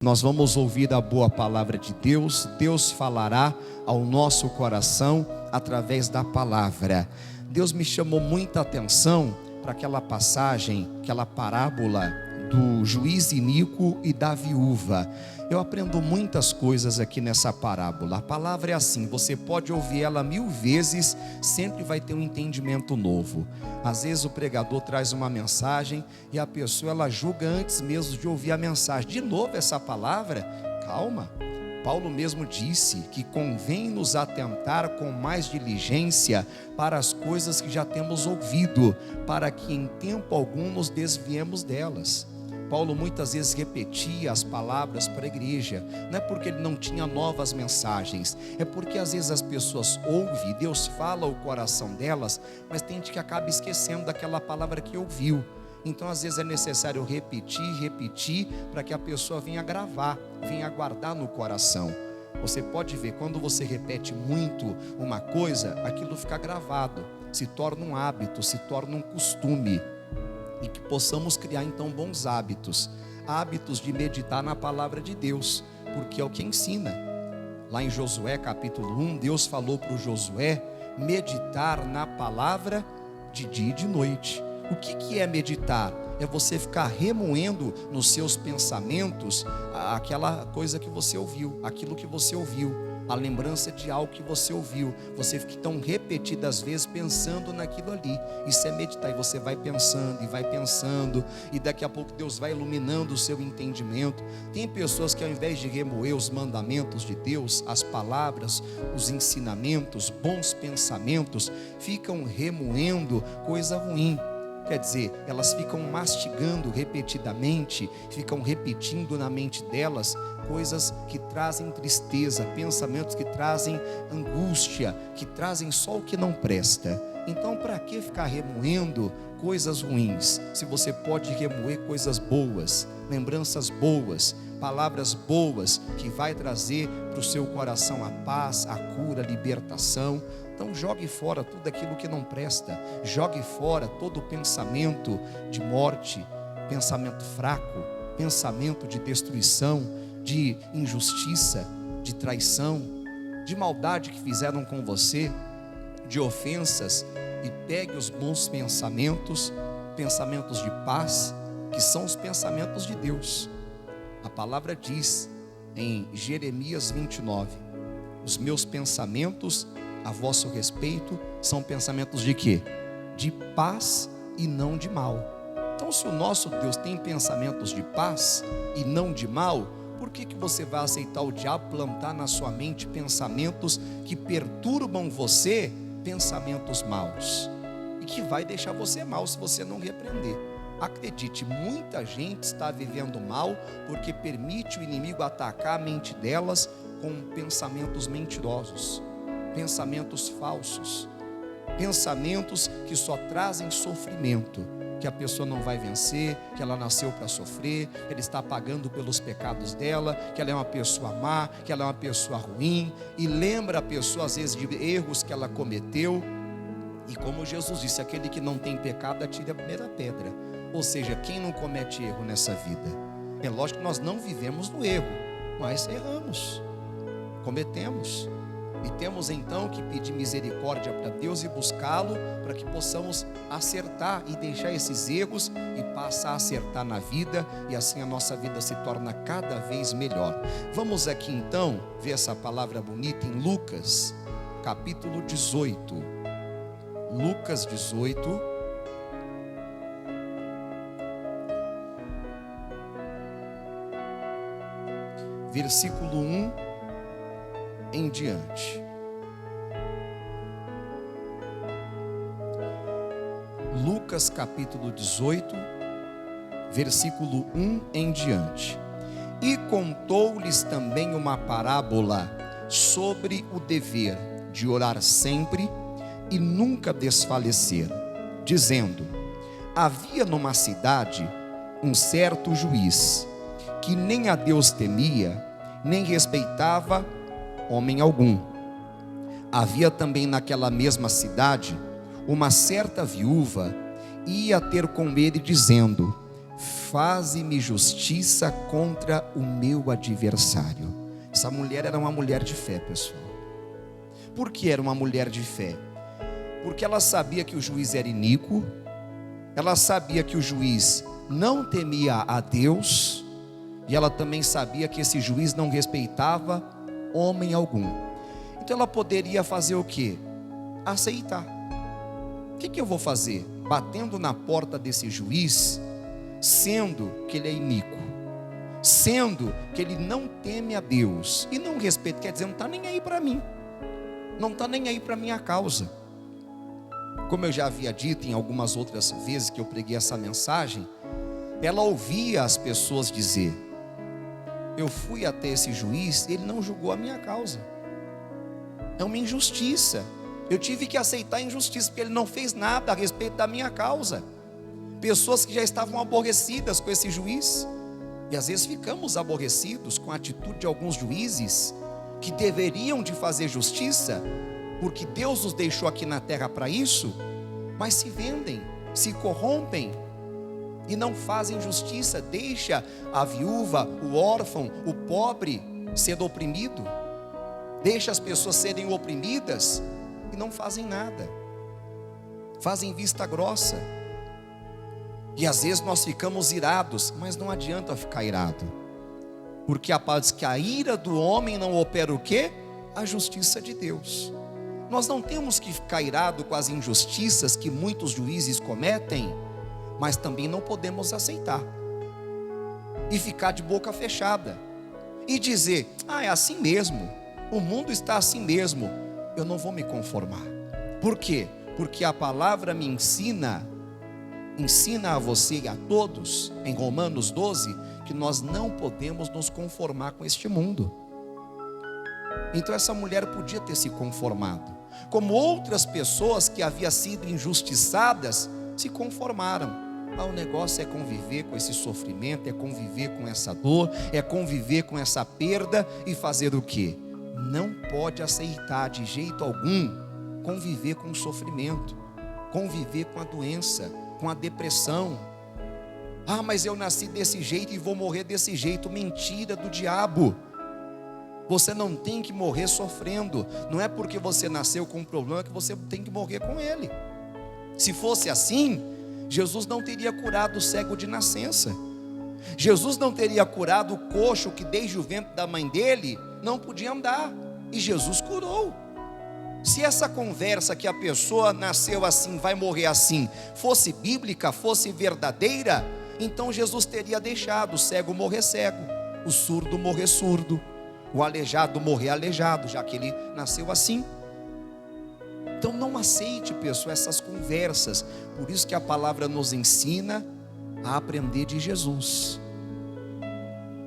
Nós vamos ouvir a boa palavra de Deus. Deus falará ao nosso coração através da palavra. Deus me chamou muita atenção para aquela passagem, aquela parábola do juiz iníquo e da viúva. Eu aprendo muitas coisas aqui nessa parábola. A palavra é assim, você pode ouvir ela 1000 vezes, sempre vai ter um entendimento novo. Às vezes o pregador traz uma mensagem e a pessoa ela julga antes mesmo de ouvir a mensagem. De novo essa palavra? Calma. Paulo mesmo disse que convém nos atentar com mais diligência para as coisas que já temos ouvido, para que em tempo algum nos desviemos delas. Paulo muitas vezes repetia as palavras para a igreja, não é porque ele não tinha novas mensagens, é porque às vezes as pessoas ouvem, Deus fala ao coração delas, mas tem gente que acaba esquecendo daquela palavra que ouviu. Então às vezes é necessário repetir, para que a pessoa venha gravar, venha guardar no coração. Você pode ver, quando você repete muito uma coisa, aquilo fica gravado, se torna um hábito, se torna um costume. E que possamos criar então bons hábitos, hábitos de meditar na palavra de Deus, porque é o que ensina. Lá em Josué capítulo 1, Deus falou para o Josué meditar na palavra de dia e de noite. O que é meditar? É você ficar remoendo nos seus pensamentos aquela coisa que você ouviu, aquilo que você ouviu, a lembrança de algo que você ouviu. Você fica tão repetidas vezes pensando naquilo ali. Isso é meditar, e você vai pensando, e daqui a pouco Deus vai iluminando o seu entendimento. Tem pessoas que ao invés de remoer os mandamentos de Deus, as palavras, os ensinamentos, bons pensamentos, ficam remoendo coisa ruim. Quer dizer, elas ficam mastigando repetidamente, ficam repetindo na mente delas coisas que trazem tristeza, pensamentos que trazem angústia, que trazem só o que não presta. Então, para que ficar remoendo coisas ruins, se você pode remoer coisas boas, lembranças boas, palavras boas, que vai trazer para o seu coração a paz, a cura, a libertação. Então jogue fora tudo aquilo que não presta, jogue fora todo pensamento de morte, pensamento fraco, pensamento de destruição, de injustiça, de traição, de maldade que fizeram com você, de ofensas, e pegue os bons pensamentos, pensamentos de paz, que são os pensamentos de Deus. A palavra diz em Jeremias 29, os meus pensamentos a vosso respeito são pensamentos de quê? De paz e não de mal. Então, se o nosso Deus tem pensamentos de paz e não de mal, por que você vai aceitar o diabo plantar na sua mente pensamentos que perturbam você, pensamentos maus, e que vai deixar você mal se você não repreender? Acredite, muita gente está vivendo mal porque permite o inimigo atacar a mente delas com pensamentos mentirosos, pensamentos falsos, pensamentos que só trazem sofrimento, que a pessoa não vai vencer, que ela nasceu para sofrer, que ela está pagando pelos pecados dela, que ela é uma pessoa má, que ela é uma pessoa ruim, e lembra a pessoa às vezes de erros que ela cometeu. E como Jesus disse, aquele que não tem pecado atire a primeira pedra. Ou seja, quem não comete erro nessa vida? É lógico que nós não vivemos no erro, mas erramos, cometemos. E temos então que pedir misericórdia para Deus e buscá-lo, para que possamos acertar e deixar esses erros e passar a acertar na vida, e assim a nossa vida se torna cada vez melhor. Vamos aqui então ver essa palavra bonita em Lucas capítulo 18. Lucas 18, versículo 1 em diante. Lucas capítulo 18, versículo 1 em diante. E contou-lhes também uma parábola sobre o dever de orar sempre e nunca desfalecer, dizendo: havia numa cidade um certo juiz, que nem a Deus temia, nem respeitava homem algum. Havia também naquela mesma cidade uma certa viúva, ia ter com ele dizendo: faze-me justiça contra o meu adversário. Essa mulher era uma mulher de fé, pessoal. Por que era uma mulher de fé? Porque ela sabia que o juiz era iníquo, ela sabia que o juiz não temia a Deus, e ela também sabia que esse juiz não respeitava homem algum. Então ela poderia fazer o quê? Aceitar. O que eu vou fazer? Batendo na porta desse juiz, sendo que ele é iníquo, sendo que ele não teme a Deus e não respeita, quer dizer, não está nem aí para mim, não está nem aí para minha causa. Como eu já havia dito em algumas outras vezes que eu preguei essa mensagem, ela ouvia as pessoas dizer: eu fui até esse juiz, ele não julgou a minha causa, é uma injustiça, eu tive que aceitar a injustiça, porque ele não fez nada a respeito da minha causa. Pessoas que já estavam aborrecidas com esse juiz, e às vezes ficamos aborrecidos com a atitude de alguns juízes, que deveriam de fazer justiça, porque Deus nos deixou aqui na terra para isso, mas se vendem, se corrompem, e não fazem justiça, deixa a viúva, o órfão, o pobre sendo oprimido, deixa as pessoas serem oprimidas, e não fazem nada, fazem vista grossa, e às vezes nós ficamos irados, mas não adianta ficar irado, porque a Bíblia diz que a ira do homem não opera o quê? A justiça de Deus. Nós não temos que ficar irado com as injustiças que muitos juízes cometem, mas também não podemos aceitar e ficar de boca fechada e dizer: é assim mesmo, o mundo está assim mesmo, eu não vou me conformar. Por quê? Porque a palavra me ensina a você e a todos, em Romanos 12, que nós não podemos nos conformar com este mundo. Então essa mulher podia ter se conformado, como outras pessoas que haviam sido injustiçadas se conformaram. O negócio é conviver com esse sofrimento, é conviver com essa dor, é conviver com essa perda e fazer o quê? Não pode aceitar de jeito algum conviver com o sofrimento, conviver com a doença, com a depressão. Mas eu nasci desse jeito e vou morrer desse jeito. Mentira do diabo. Você não tem que morrer sofrendo. Não é porque você nasceu com um problema que você tem que morrer com ele. Se fosse assim, Jesus não teria curado o cego de nascença, Jesus não teria curado o coxo que desde o ventre da mãe dele não podia andar, e Jesus curou. Se essa conversa que a pessoa nasceu assim, vai morrer assim, fosse bíblica, fosse verdadeira, então Jesus teria deixado o cego morrer cego, o surdo morrer surdo, o aleijado morrer aleijado, já que ele nasceu assim. Então não aceite, pessoal, essas conversas. Por isso que a palavra nos ensina a aprender de Jesus.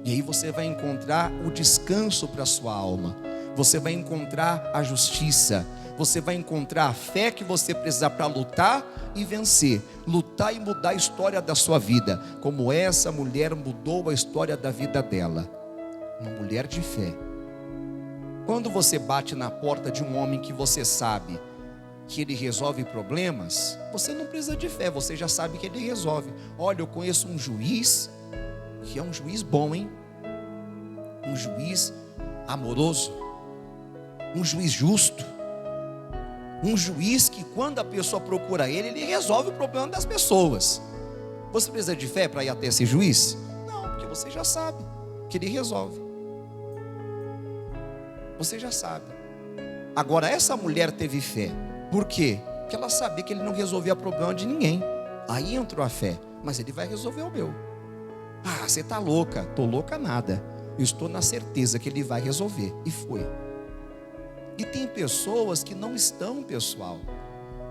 E aí você vai encontrar o descanso para a sua alma. Você vai encontrar a justiça. Você vai encontrar a fé que você precisa para lutar e vencer. Lutar e mudar a história da sua vida. Como essa mulher mudou a história da vida dela. Uma mulher de fé. Quando você bate na porta de um homem que você sabe que ele resolve problemas, você não precisa de fé, você já sabe que ele resolve. Olha, eu conheço um juiz, que é um juiz bom, hein? Um juiz amoroso, um juiz justo, um juiz que quando a pessoa procura ele, ele resolve o problema das pessoas. Você precisa de fé para ir até esse juiz? Não, porque você já sabe que ele resolve. Você já sabe. Agora essa mulher teve fé. Por quê? Porque ela sabia que ele não resolvia problema de ninguém. Aí entrou a fé. Mas ele vai resolver o meu. Você está louca. Estou louca nada. Eu estou na certeza que ele vai resolver. E foi. E tem pessoas que não estão, pessoal,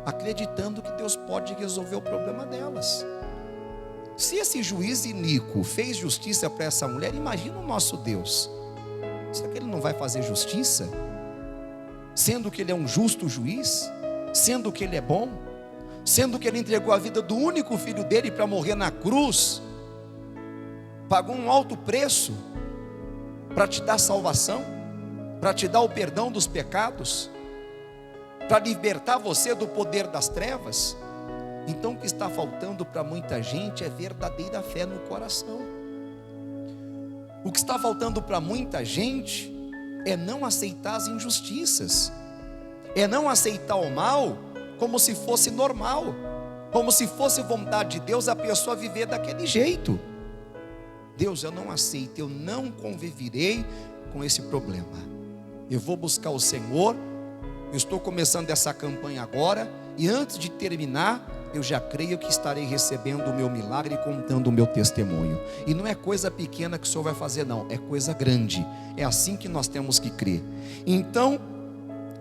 acreditando que Deus pode resolver o problema delas. Se esse juiz iníquo fez justiça para essa mulher, imagina o nosso Deus. Será que ele não vai fazer justiça? Sendo que ele é um justo juiz, sendo que ele é bom, sendo que ele entregou a vida do único filho dele para morrer na cruz, pagou um alto preço para te dar salvação, para te dar o perdão dos pecados, para libertar você do poder das trevas. Então o que está faltando para muita gente é verdadeira fé no coração. O que está faltando para muita gente é não aceitar as injustiças, é não aceitar o mal como se fosse normal, como se fosse vontade de Deus a pessoa viver daquele jeito. Deus, eu não aceito, eu não conviverei com esse problema. Eu vou buscar o Senhor. Eu estou começando essa campanha agora, e antes de terminar, eu já creio que estarei recebendo o meu milagre e contando o meu testemunho. E não é coisa pequena que o Senhor vai fazer, não, é coisa grande. É assim que nós temos que crer. Então,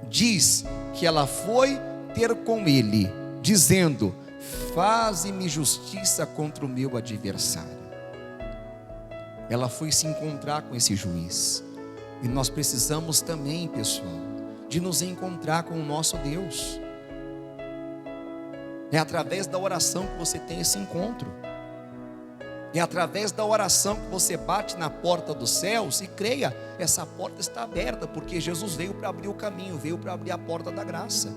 diz que ela foi ter com ele, dizendo: faze-me justiça contra o meu adversário. Ela foi se encontrar com esse juiz. E nós precisamos também, pessoal, de nos encontrar com o nosso Deus. É através da oração que você tem esse encontro. É através da oração que você bate na porta dos céus e creia, essa porta está aberta, porque Jesus veio para abrir o caminho, veio para abrir a porta da graça.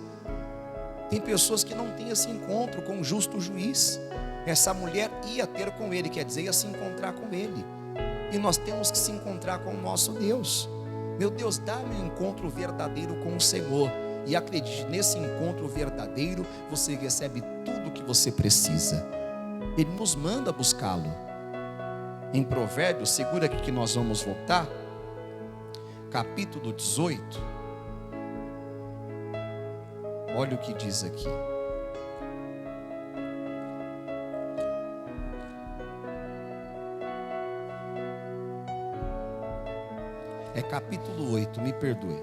Tem pessoas que não têm esse encontro com o justo juiz. Essa mulher ia ter com ele, quer dizer, ia se encontrar com ele. E nós temos que se encontrar com o nosso Deus. Meu Deus, dá-me um encontro verdadeiro com o Senhor. E acredite, nesse encontro verdadeiro, você recebe tudo o que você precisa. Ele nos manda buscá-lo. Em Provérbios, segura aqui que nós vamos voltar, capítulo 18. Olha o que diz aqui. É capítulo 8, me perdoe.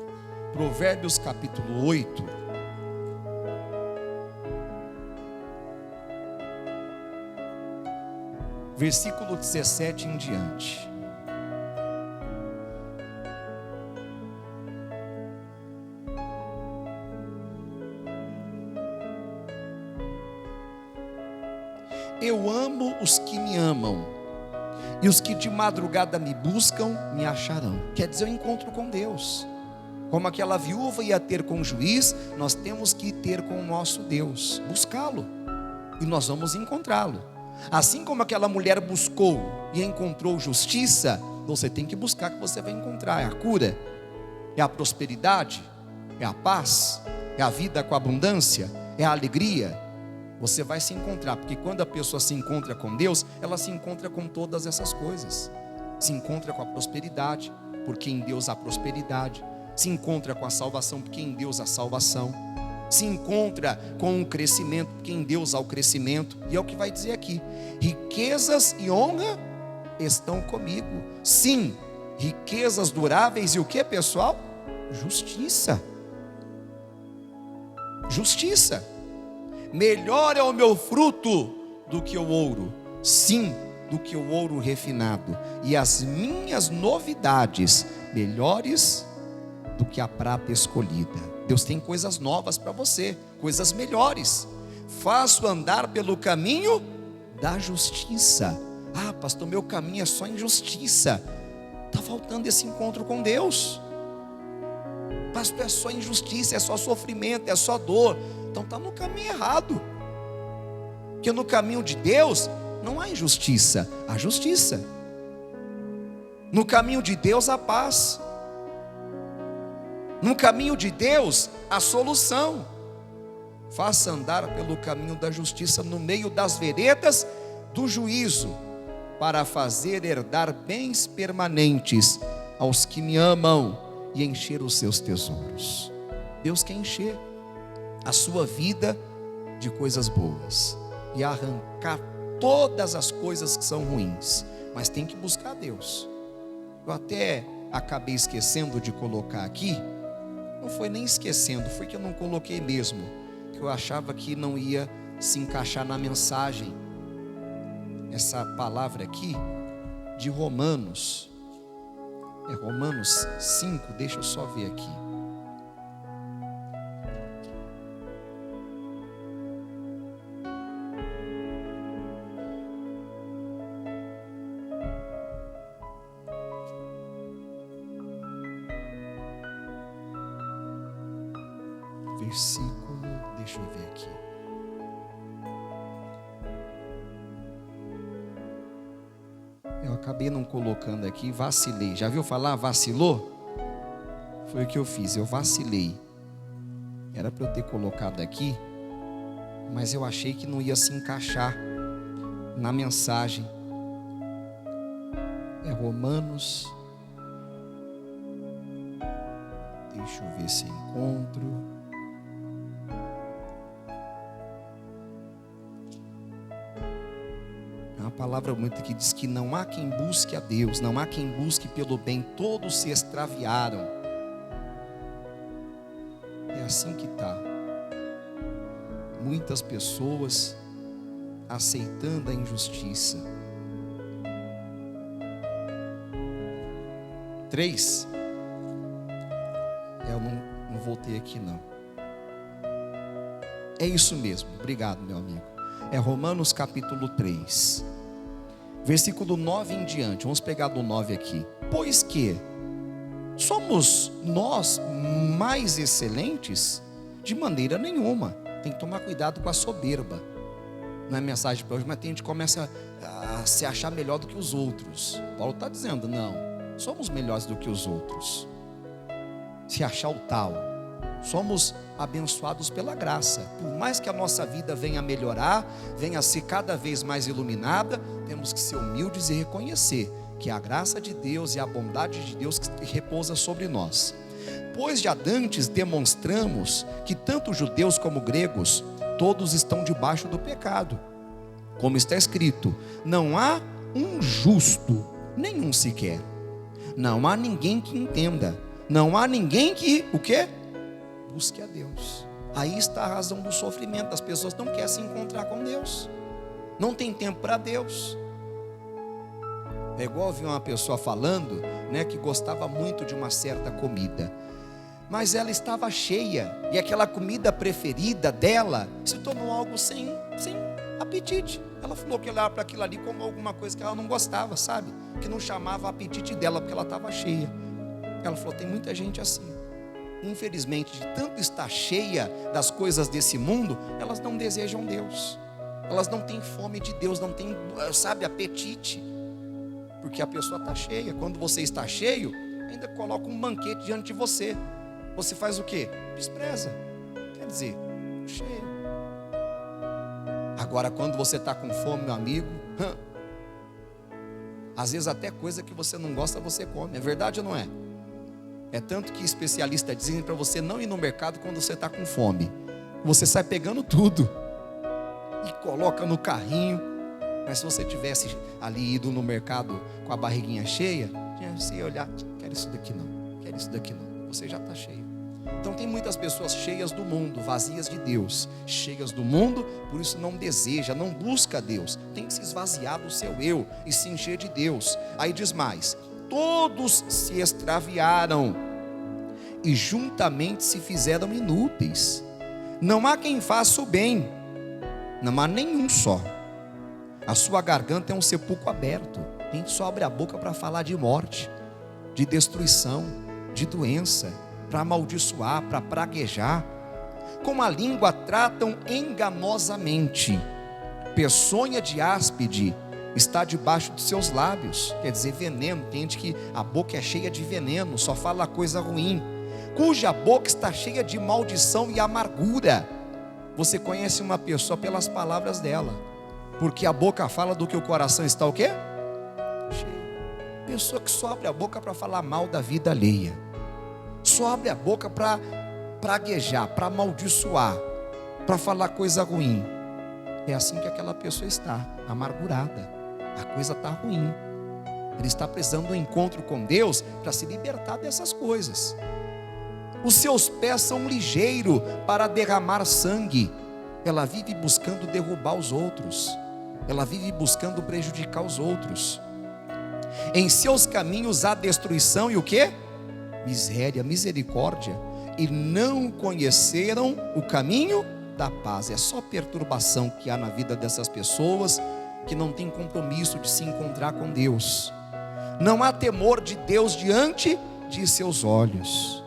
Provérbios capítulo 8. Versículo 17 em diante. Eu amo os que me amam, e os que de madrugada me buscam, me acharão. Quer dizer, eu encontro com Deus. Como aquela viúva ia ter com o juiz, nós temos que ter com o nosso Deus, buscá-lo, e nós vamos encontrá-lo. Assim como aquela mulher buscou e encontrou justiça, você tem que buscar, que você vai encontrar. É a cura, é a prosperidade, é a paz, é a vida com abundância, é a alegria. Você vai se encontrar, porque quando a pessoa se encontra com Deus, ela se encontra com todas essas coisas. Se encontra com a prosperidade, porque em Deus há prosperidade. Se encontra com a salvação, porque em Deus há salvação. Se encontra com o crescimento, porque em Deus há o crescimento. E é o que vai dizer aqui: riquezas e honra estão comigo. Sim, riquezas duráveis e o que, pessoal? Justiça. Justiça. Melhor é o meu fruto do que o ouro, sim, do que o ouro refinado, e as minhas novidades melhores do que a prata escolhida. Deus tem coisas novas para você, coisas melhores. Faço andar pelo caminho da justiça. Ah, pastor, meu caminho é só injustiça. Está faltando esse encontro com Deus. Pastor, é só injustiça, é só sofrimento, é só dor. Então está no caminho errado. Porque no caminho de Deus não há injustiça, há justiça. No caminho de Deus há paz. No caminho de Deus há solução. Faça andar pelo caminho da justiça, no meio das veredas do juízo, para fazer herdar bens permanentes aos que me amam e encher os seus tesouros. Deus quer encher a sua vida de coisas boas e arrancar todas as coisas que são ruins, mas tem que buscar Deus. Eu até acabei esquecendo de colocar aqui, não foi nem esquecendo, foi que eu não coloquei mesmo, que eu achava que não ia se encaixar na mensagem, essa palavra aqui de Romanos, é Romanos 5, deixa eu só ver aqui. Versículo, deixa eu ver aqui. acabei não colocando aqui, vacilei. Já viu falar vacilou? Foi o que eu fiz, eu vacilei. Era para eu ter colocado aqui, mas eu achei que não ia se encaixar na mensagem. É Romanos. Deixa eu ver se encontro. É uma palavra muito que diz que não há quem busque a Deus, não há quem busque pelo bem, todos se extraviaram. É assim que está. Muitas pessoas aceitando a injustiça. 3. Eu não voltei aqui não. É isso mesmo, obrigado meu amigo. É Romanos capítulo 3, versículo 9 em diante. Vamos pegar do 9 aqui. Pois que somos nós mais excelentes? De maneira nenhuma. Tem que tomar cuidado com a soberba. Não é mensagem para hoje, mas a gente começa a se achar melhor do que os outros. Paulo está dizendo, não, somos melhores do que os outros. Se achar o tal, somos abençoados pela graça. Por mais que a nossa vida venha a melhorar, venha a ser cada vez mais iluminada, temos que ser humildes e reconhecer que é a graça de Deus e a bondade de Deus que repousa sobre nós. Pois já dantes demonstramos que tanto judeus como gregos, todos estão debaixo do pecado. Como está escrito, não há um justo, nenhum sequer. Não há ninguém que entenda. Não há ninguém que, o quê? Busque a Deus. Aí está a razão do sofrimento. As pessoas não querem se encontrar com Deus. Não tem tempo para Deus. É igual ouvir uma pessoa falando, né, que gostava muito de uma certa comida, mas ela estava cheia, e aquela comida preferida dela se tornou algo sem apetite. Ela falou que olhava para aquilo ali como alguma coisa que ela não gostava, sabe? Que não chamava apetite dela, porque ela estava cheia. Ela falou, tem muita gente assim. Infelizmente, de tanto estar cheia das coisas desse mundo, elas não desejam Deus. Elas não têm fome de Deus, não têm, sabe, apetite. Porque a pessoa está cheia. Quando você está cheio, ainda coloca um banquete diante de você. Você faz o quê? Despreza. Quer dizer, cheio. Agora, quando você está com fome, meu amigo, às vezes até coisa que você não gosta, você come. É verdade ou não é? É tanto que especialistas dizem para você não ir no mercado quando você está com fome. Você sai pegando tudo e coloca no carrinho. Mas se você tivesse ali ido no mercado com a barriguinha cheia, você ia olhar, quero isso daqui não, quero isso daqui não. Você já está cheio. Então tem muitas pessoas cheias do mundo, vazias de Deus. Cheias do mundo, por isso não deseja, não busca Deus. Tem que se esvaziar do seu eu e se encher de Deus. Aí diz mais, todos se extraviaram e juntamente se fizeram inúteis. Não há quem faça o bem, não há nenhum só. A sua garganta é um sepulcro aberto. A gente só abre a boca para falar de morte, de destruição, de doença, para amaldiçoar, para praguejar. Com a língua tratam enganosamente. Peçonha de áspide está debaixo de seus lábios. Quer dizer, veneno. Tem gente que a boca é cheia de veneno, só fala coisa ruim. Cuja boca está cheia de maldição e amargura. Você conhece uma pessoa pelas palavras dela, porque a boca fala do que o coração está o quê? Cheio. Pessoa que só abre a boca para falar mal da vida alheia. Só abre a boca para praguejar, para amaldiçoar, para falar coisa ruim. É assim que aquela pessoa está, amargurada. A coisa está ruim. Ele está precisando de um encontro com Deus para se libertar dessas coisas. Os seus pés são ligeiros para derramar sangue. Ela vive buscando derrubar os outros. Ela vive buscando prejudicar os outros. Em seus caminhos há destruição e o quê? Miséria, misericórdia. E não conheceram o caminho da paz. É só perturbação que há na vida dessas pessoas que não tem compromisso de se encontrar com Deus. Não há temor de Deus diante de seus olhos.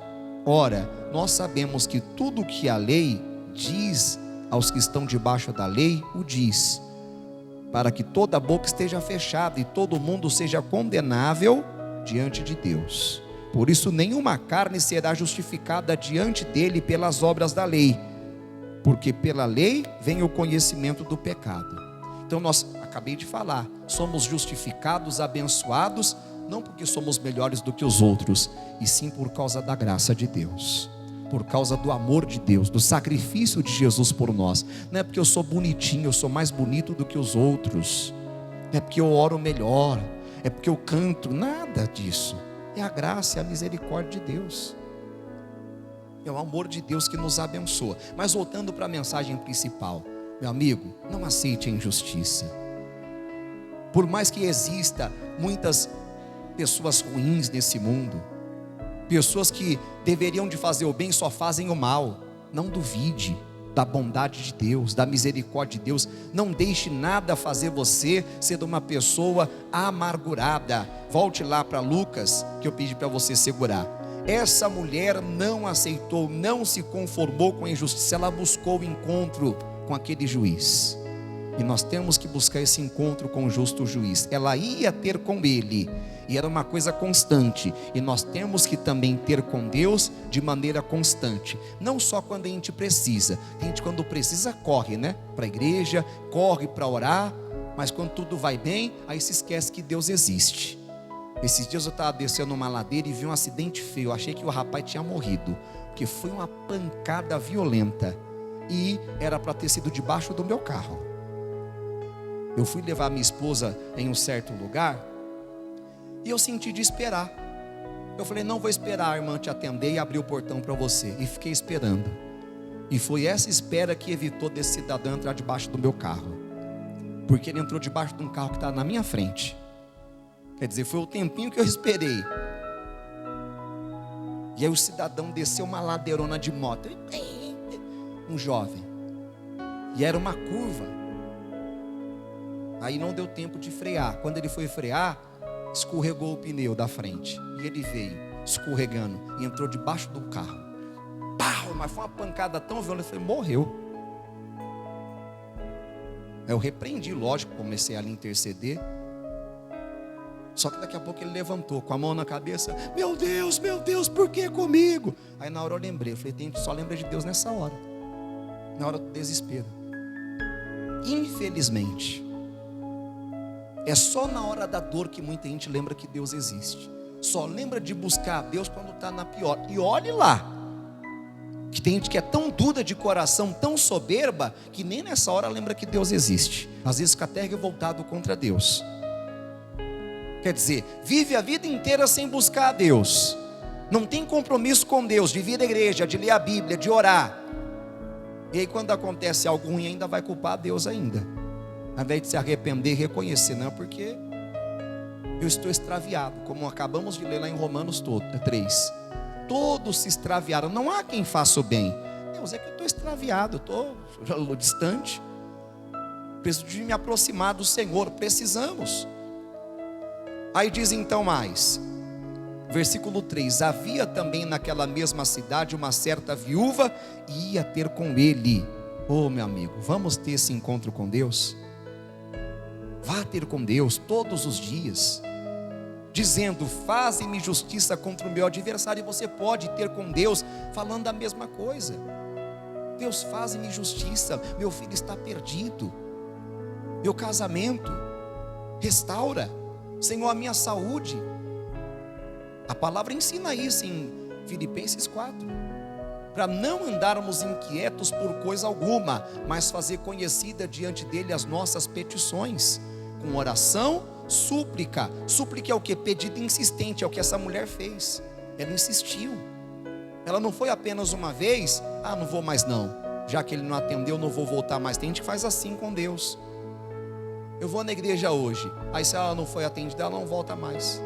Ora, nós sabemos que tudo o que a lei diz aos que estão debaixo da lei, o diz. para que toda boca esteja fechada e todo mundo seja condenável diante de Deus. Por isso nenhuma carne será justificada diante dele pelas obras da lei, porque pela lei vem o conhecimento do pecado. Então nós, acabei de falar, somos justificados, abençoados, não porque somos melhores do que os outros, e sim por causa da graça de Deus, por causa do amor de Deus, do sacrifício de Jesus por nós. Não é porque eu sou bonitinho, eu sou mais bonito do que os outros, não é porque eu oro melhor, é porque eu canto, nada disso. É a graça e a misericórdia de Deus, é o amor de Deus que nos abençoa. Mas voltando para a mensagem principal, meu amigo, não aceite a injustiça. Por mais que exista muitas pessoas ruins nesse mundo, pessoas que deveriam de fazer o bem só fazem o mal, não duvide da bondade de Deus, da misericórdia de Deus. Não deixe nada fazer você ser uma pessoa amargurada. Volte lá para Lucas, que eu pedi para você segurar. Essa mulher não aceitou, não se conformou com a injustiça, ela buscou o encontro com aquele juiz. E nós temos que buscar esse encontro com o justo juiz. Ela ia ter com ele, e era uma coisa constante. E nós temos que também ter com Deus de maneira constante. Não só quando a gente precisa. A gente, quando precisa, corre, né? Para a igreja, corre para orar. Mas quando tudo vai bem, aí se esquece que Deus existe. Esses dias eu estava descendo uma ladeira e vi um acidente feio. Eu achei que o rapaz tinha morrido, porque foi uma pancada violenta. E era para ter sido debaixo do meu carro. Eu fui levar minha esposa em um certo lugar e eu senti de esperar. Eu falei, não vou esperar a irmã te atender e abrir o portão para você. E fiquei esperando. E foi essa espera que evitou desse cidadão entrar debaixo do meu carro, porque ele entrou debaixo de um carro que estava na minha frente. Quer dizer, foi o tempinho que eu esperei. E aí o cidadão desceu uma ladeirona de moto, um jovem, e era uma curva. Aí não deu tempo de frear. Quando ele foi frear, escorregou o pneu da frente. E ele veio escorregando e entrou debaixo do carro. Pau! Mas foi uma pancada tão violenta, eu falei, morreu. Eu repreendi, lógico, comecei a lhe interceder. Só que daqui a pouco ele levantou com a mão na cabeça. Meu Deus, por que comigo? Aí na hora eu lembrei, eu falei, só lembra de Deus nessa hora, na hora do desespero. Infelizmente, é só na hora da dor que muita gente lembra que Deus existe. Só lembra de buscar a Deus quando está na pior. E olhe lá, que tem gente que é tão dura de coração, tão soberba, que nem nessa hora lembra que Deus existe. Às vezes fica até revoltado contra Deus. Quer dizer, vive a vida inteira sem buscar a Deus. Não tem compromisso com Deus, de vir à igreja, de ler a Bíblia, de orar. E aí quando acontece algo ruim ainda vai culpar a Deus ainda. Ao invés de se arrepender e reconhecer, não, porque eu estou extraviado, como acabamos de ler lá em Romanos 3. Todos se extraviaram, não há quem faça o bem. Deus, é que eu estou extraviado, eu estou distante. Preciso de me aproximar do Senhor, precisamos. Aí diz então mais, versículo 3: havia também naquela mesma cidade uma certa viúva, e ia ter com ele. Oh meu amigo, vamos ter esse encontro com Deus? Vá ter com Deus todos os dias, dizendo, faze-me justiça contra o meu adversário. E você pode ter com Deus falando a mesma coisa. Deus, faze-me justiça, meu filho está perdido, meu casamento, restaura, Senhor, a minha saúde. A palavra ensina isso em Filipenses 4, para não andarmos inquietos por coisa alguma, mas fazer conhecida diante dele as nossas petições, com oração, súplica. Súplica é o que? Pedido insistente, é o que essa mulher fez. Ela insistiu. Ela não foi apenas uma vez, não vou mais não, já que ele não atendeu, não vou voltar mais. Tem gente que faz assim com Deus. Eu vou na igreja hoje, aí se ela não foi atendida, ela não volta mais.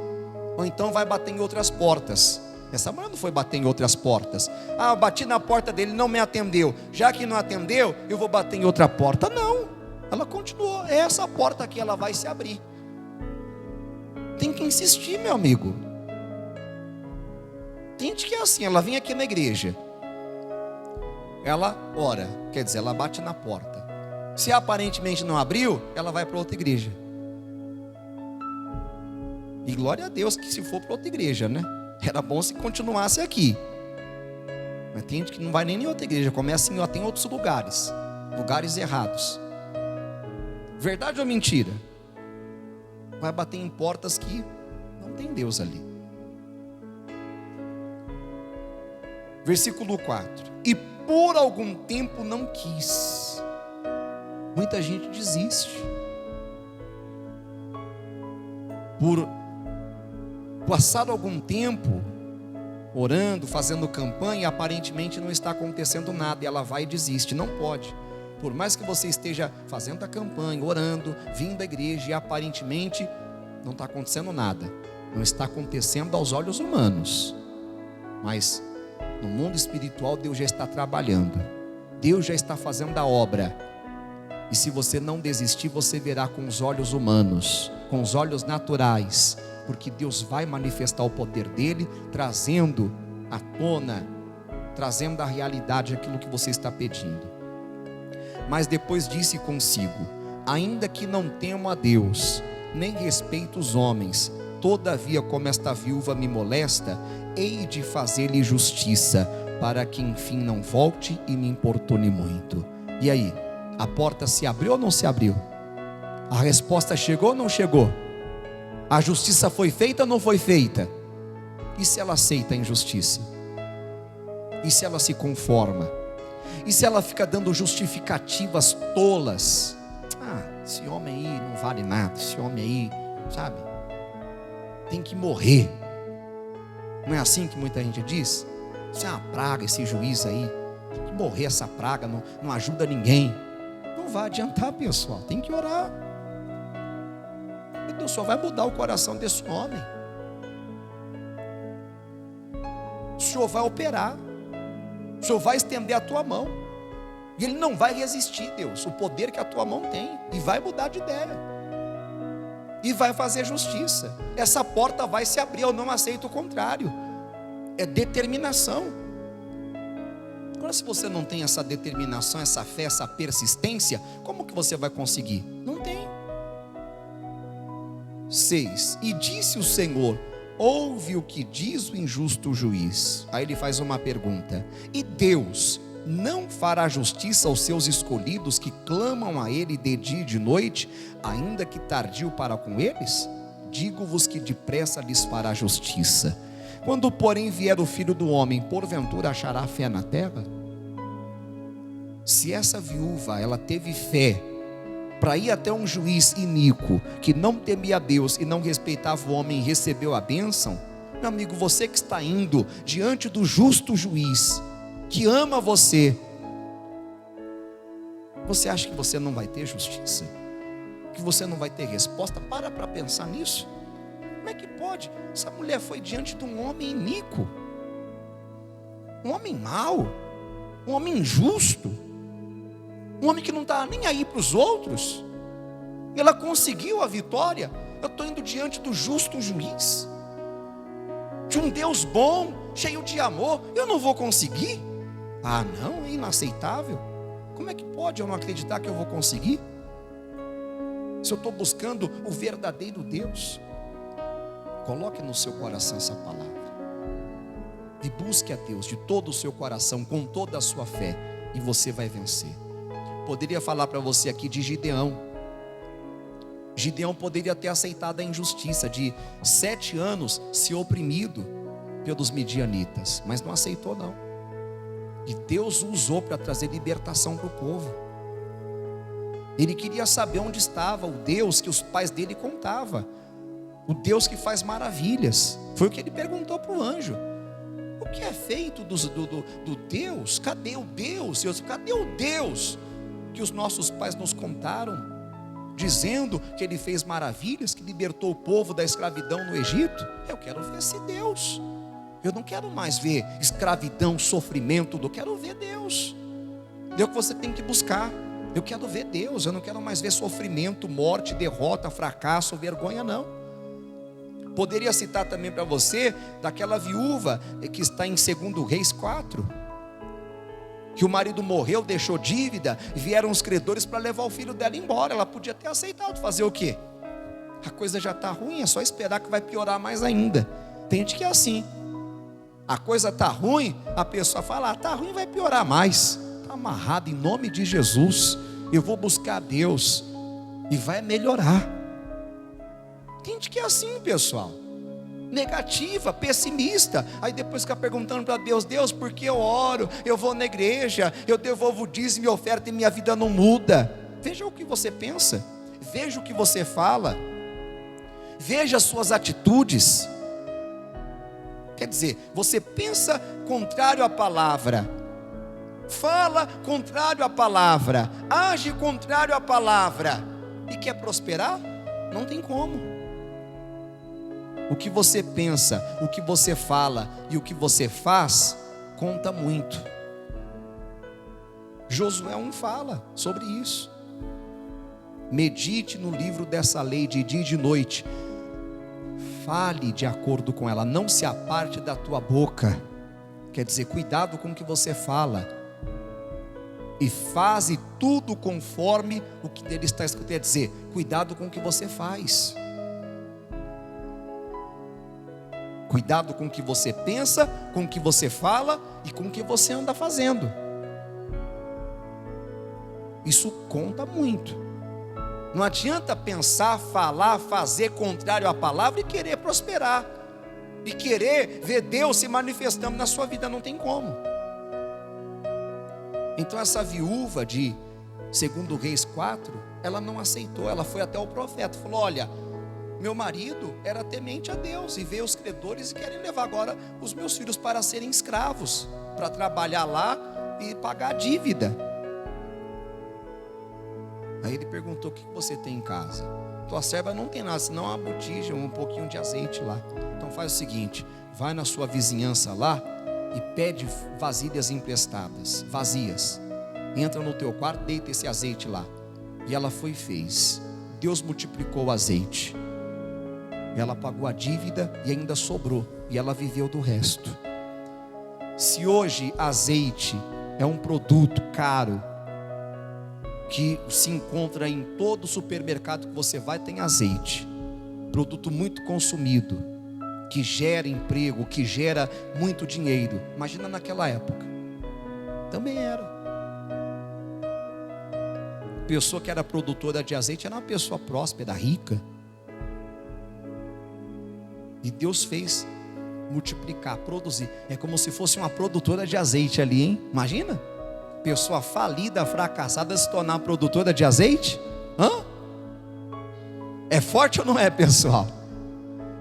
Ou então vai bater em outras portas. Essa mulher não foi bater em outras portas. Eu bati na porta dele, não me atendeu, já que não atendeu, eu vou bater em outra porta. Não, ela continuou, é essa porta aqui, ela vai se abrir. Tem que insistir, meu amigo. Tem gente que é assim, ela vem aqui na igreja, ela ora, quer dizer, ela bate na porta. Se aparentemente não abriu, ela vai para outra igreja. E glória a Deus que se for para outra igreja, né? Era bom se continuasse aqui. Mas tem gente que não vai nem em outra igreja, começa em tem outros lugares errados. Verdade ou mentira? Vai bater em portas que não tem Deus ali. Versículo 4. E por algum tempo não quis. Muita gente desiste. Por passado algum tempo orando, fazendo campanha, aparentemente não está acontecendo nada, e ela vai e desiste. Não pode. Por mais que você esteja fazendo a campanha, orando, vindo à igreja, e aparentemente não está acontecendo nada. Não está acontecendo aos olhos humanos, mas no mundo espiritual Deus já está trabalhando. Deus já está fazendo a obra. E se você não desistir, você verá com os olhos humanos, com os olhos naturais, porque Deus vai manifestar o poder dele, trazendo à tona, trazendo à realidade aquilo que você está pedindo. Mas depois disse consigo: ainda que não temo a Deus, nem respeito os homens, todavia como esta viúva me molesta, hei de fazer-lhe justiça, para que enfim não volte e me importune muito. E aí, a porta se abriu ou não se abriu? A resposta chegou ou não chegou? A justiça foi feita ou não foi feita? E se ela aceita a injustiça? E se ela se conforma? E se ela fica dando justificativas tolas? Esse homem aí não vale nada, esse homem aí, sabe, tem que morrer. Não é assim que muita gente diz? Isso é uma praga, esse juiz aí, tem que morrer essa praga, não ajuda ninguém. Não vai adiantar, pessoal, tem que orar. Deus só vai mudar o coração desse homem. O Senhor vai operar, o Senhor vai estender a tua mão, e Ele não vai resistir, Deus, o poder que a tua mão tem, e vai mudar de ideia, e vai fazer justiça. Essa porta vai se abrir. Eu não aceito o contrário. É determinação. Agora, se você não tem essa determinação, essa fé, essa persistência, como que você vai conseguir? Não tem. 6. E disse o Senhor: ouve o que diz o injusto juiz. Aí ele faz uma pergunta: e Deus não fará justiça aos seus escolhidos, que clamam a Ele de dia e de noite, ainda que tardio para com eles? Digo-vos que depressa lhes fará justiça. Quando porém vier o Filho do Homem, porventura achará fé na terra? Se essa viúva, ela teve fé para ir até um juiz iníquo, que não temia Deus e não respeitava o homem, e recebeu a bênção, meu amigo, você que está indo diante do justo juiz, que ama você, você acha que você não vai ter justiça? Que você não vai ter resposta? Para pensar nisso. Como é que pode? Essa mulher foi diante de um homem iníquo, um homem mau, um homem injusto, um homem que não está nem aí para os outros. Ela conseguiu a vitória. Eu estou indo diante do justo juiz, de um Deus bom, cheio de amor. Eu não vou conseguir? Não, é inaceitável. Como é que pode eu não acreditar que eu vou conseguir? Se eu estou buscando o verdadeiro Deus. Coloque no seu coração essa palavra e busque a Deus de todo o seu coração, com toda a sua fé, e você vai vencer. Poderia falar para você aqui de Gideão. Gideão poderia ter aceitado a injustiça de 7 anos ser oprimido pelos midianitas, mas não aceitou não. E Deus o usou para trazer libertação para o povo. Ele queria saber onde estava o Deus que os pais dele contavam, o Deus que faz maravilhas. Foi o que ele perguntou para o anjo: o que é feito do Deus? Cadê o Deus? Cadê o Deus que os nossos pais nos contaram, dizendo que Ele fez maravilhas, que libertou o povo da escravidão no Egito? Eu quero ver esse Deus. Eu não quero mais ver escravidão, sofrimento. Eu quero ver Deus. É o que você tem que buscar. Eu quero ver Deus. Eu não quero mais ver sofrimento, morte, derrota, fracasso, vergonha, não. Poderia citar também para você daquela viúva que está em 2 Reis 4. que o marido morreu, deixou dívida, e vieram os credores para levar o filho dela embora. Ela podia ter aceitado, fazer o quê? A coisa já está ruim, é só esperar que vai piorar mais ainda. Tem gente que é assim, a coisa está ruim, a pessoa fala, está ruim, vai piorar mais. Está amarrado, em nome de Jesus, eu vou buscar Deus, e vai melhorar. Tem gente que é assim, pessoal, negativa, pessimista. Aí depois fica perguntando para Deus: Deus, por que eu oro? Eu vou na igreja, eu devolvo o dízimo e oferta e minha vida não muda. Veja o que você pensa, veja o que você fala, veja as suas atitudes. Quer dizer, você pensa contrário à palavra, fala contrário à palavra, age contrário à palavra, e quer prosperar? Não tem como. O que você pensa, o que você fala e o que você faz conta muito. Josué 1 fala sobre isso. Medite no livro dessa lei de dia e de noite, fale de acordo com ela, não se aparte da tua boca. Quer dizer, cuidado com o que você fala, e faze tudo conforme o que dele está escrito. Quer dizer, cuidado com o que você faz, cuidado com o que você pensa, com o que você fala e com o que você anda fazendo. Isso conta muito. Não adianta pensar, falar, fazer contrário à palavra e querer prosperar, e querer ver Deus se manifestando na sua vida. Não tem como. Então essa viúva de 2 Reis 4, ela não aceitou. Ela foi até o profeta, falou: olha, meu marido era temente a Deus, e veio os credores e querem levar agora os meus filhos para serem escravos, para trabalhar lá e pagar a dívida. Aí ele perguntou: o que você tem em casa? Tua serva não tem nada, senão uma botija, um pouquinho de azeite lá. Então faz o seguinte, vai na sua vizinhança lá e pede vasilhas emprestadas, vazias. Entra no teu quarto, deita esse azeite lá. E ela foi e fez. Deus multiplicou o azeite. Ela pagou a dívida e ainda sobrou, e ela viveu do resto. Se hoje azeite é um produto caro, que se encontra em todo supermercado que você vai, tem azeite, produto muito consumido, que gera emprego, que gera muito dinheiro. Imagina naquela época, também era. A pessoa que era produtora de azeite era uma pessoa próspera, rica. E Deus fez multiplicar, produzir. É como se fosse uma produtora de azeite ali, hein? Imagina, pessoa falida, fracassada, se tornar produtora de azeite. É forte ou não é, pessoal?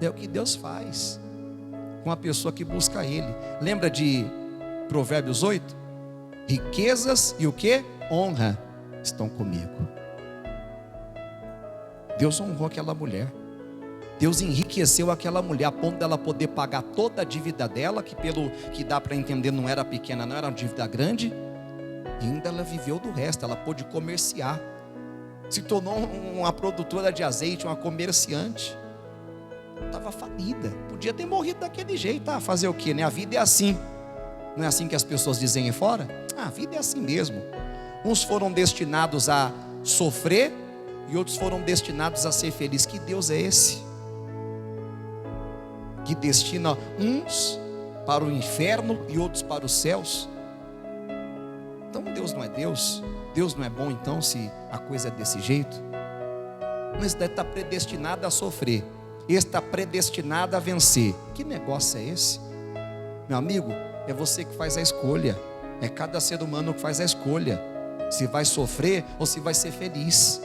É o que Deus faz com a pessoa que busca Ele. Lembra de Provérbios 8? Riquezas e o que? Honra estão comigo. Deus honrou aquela mulher. Deus enriqueceu aquela mulher a ponto dela poder pagar toda a dívida dela, que pelo que dá para entender não era pequena, não era uma dívida grande. E ainda ela viveu do resto, ela pôde comerciar, se tornou uma produtora de azeite, uma comerciante. Estava falida, podia ter morrido daquele jeito. Fazer o que, né? A vida é assim. Não é assim que as pessoas dizem aí fora? A vida é assim mesmo. Uns foram destinados a sofrer e outros foram destinados a ser felizes. Que Deus é esse que destina uns para o inferno e outros para os céus? Então Deus não é Deus? Deus não é bom então, se a coisa é desse jeito? Mas deve estar predestinado a sofrer, está predestinado a vencer. Que negócio é esse? Meu amigo, é você que faz a escolha. É cada ser humano que faz a escolha, se vai sofrer ou se vai ser feliz.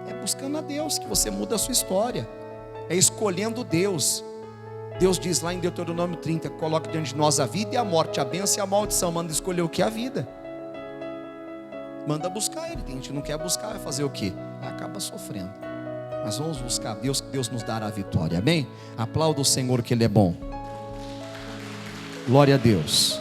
É buscando a Deus que você muda a sua história. É escolhendo Deus. Deus diz lá em Deuteronômio 30, coloca diante de nós a vida e a morte, a bênção e a maldição. Manda escolher o que é a vida. Manda buscar Ele. Tem gente que não quer buscar, vai fazer o quê? Acaba sofrendo. Mas vamos buscar Deus, que Deus nos dará a vitória. Amém? Aplauda o Senhor, que Ele é bom. Glória a Deus.